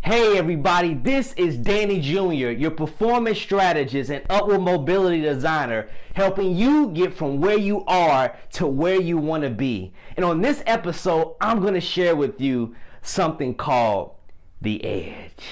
Hey everybody, this is Danny Jr., your performance strategist and upward mobility designer, helping you get from where you are to where you want to be. And on this episode, I'm going to share with you something called the edge.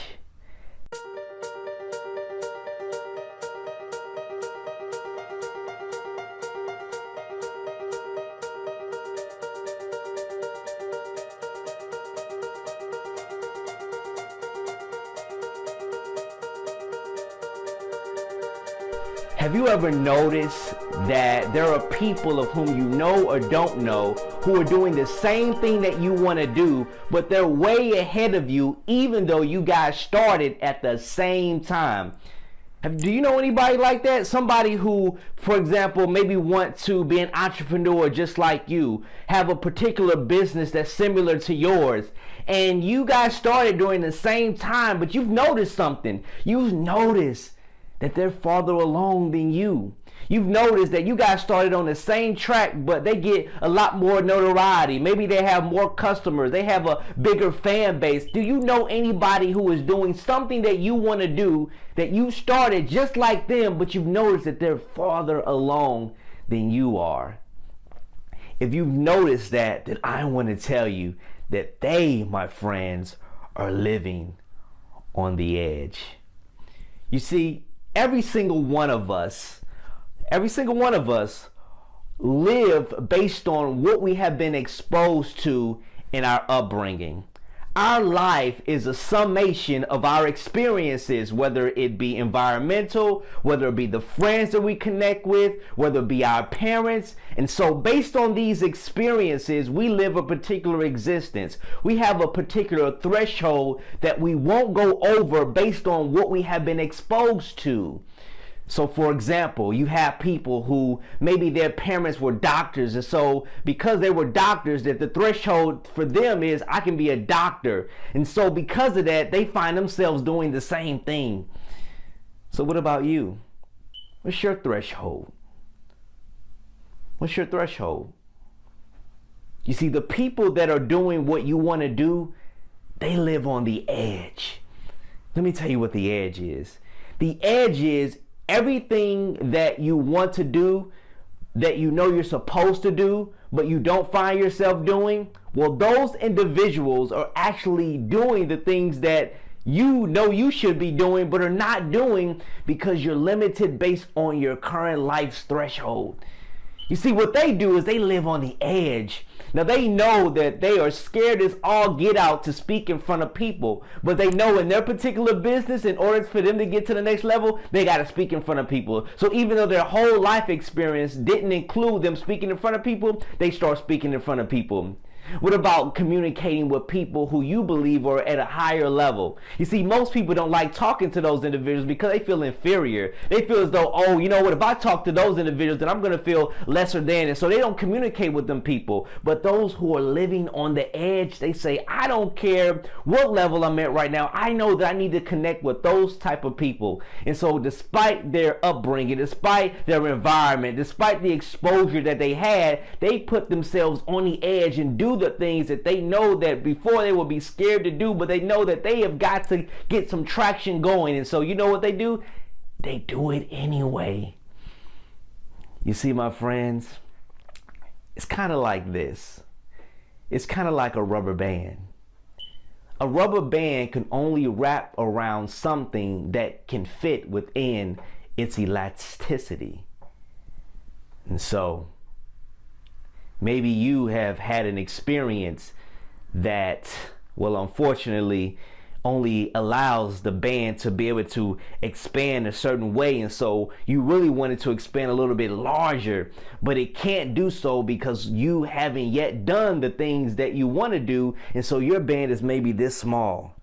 Have you ever noticed that there are people of whom you know or don't know who are doing the same thing that you want to do, but they're way ahead of you even though you guys started at the same time? Do you know anybody like that? Somebody who, for example, maybe want to be an entrepreneur just like you, have a particular business that's similar to yours, and you guys started during the same time, but you've noticed something. You've noticed that they're farther along than you. You've noticed that you guys started on the same track, but they get a lot more notoriety. Maybe they have more customers. They have a bigger fan base. Do you know anybody who is doing something that you want to do, that you started just like them, but you've noticed that they're farther along than you are? If you've noticed that, then I want to tell you that they, my friends, are living on the edge. You see, every single one of us live based on what we have been exposed to in our upbringing. Our life is a summation of our experiences, whether it be environmental, whether it be the friends that we connect with, whether it be our parents. And so based on these experiences, we live a particular existence. We have a particular threshold that we won't go over based on what we have been exposed to. So for example, you have people who maybe their parents were doctors, and so because they were doctors, that the threshold for them is I can be a doctor. And so because of that, they find themselves doing the same thing. So what about you? What's your threshold? What's your threshold? You see, the people that are doing what you want to do, they live on the edge. Let me tell you what the edge is. The edge is everything that you want to do, that you know you're supposed to do, but you don't find yourself doing. Well, those individuals are actually doing the things that you know you should be doing, but are not doing because you're limited based on your current life's threshold. You see, what they do is they live on the edge. Now, they know that they are scared as all get out to speak in front of people, but they know in their particular business, in order for them to get to the next level, they got to speak in front of people. So even though their whole life experience didn't include them speaking in front of people, they start speaking in front of people. What about communicating with people who you believe are at a higher level? You see, most people don't like talking to those individuals because they feel inferior. They feel as though, oh, you know what, if I talk to those individuals, then I'm going to feel lesser than. And so they don't communicate with them people. But those who are living on the edge, they say, I don't care what level I'm at right now. I know that I need to connect with those type of people. And so despite their upbringing, despite their environment, despite the exposure that they had, they put themselves on the edge and do the things that they know that before they would be scared to do, but they know that they have got to get some traction going. And so you know what they do? They do it anyway. You see, my friends, it's kind of like this. It's kind of like a rubber band. A rubber band can only wrap around something that can fit within its elasticity. And so maybe you have had an experience that, well, unfortunately, only allows the band to be able to expand a certain way. And so you really wanted to expand a little bit larger, but it can't do so because you haven't yet done the things that you want to do. And so your band is maybe this small.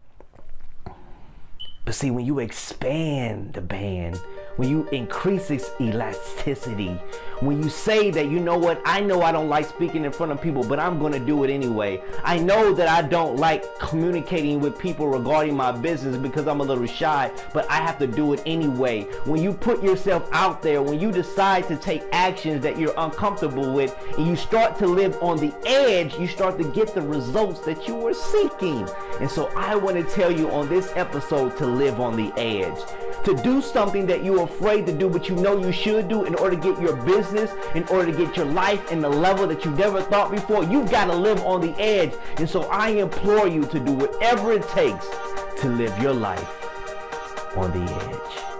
But see, when you expand the band, when you increase its elasticity, when you say that, you know what, I know I don't like speaking in front of people, but I'm going to do it anyway. I know that I don't like communicating with people regarding my business because I'm a little shy, but I have to do it anyway. When you put yourself out there, when you decide to take actions that you're uncomfortable with, and you start to live on the edge, you start to get the results that you were seeking. And so I want to tell you on this episode to live on the edge. To do something that you're afraid to do, but you know you should do in order to get your business, in order to get your life in the level that you never thought before. You've got to live on the edge. And so I implore you to do whatever it takes to live your life on the edge.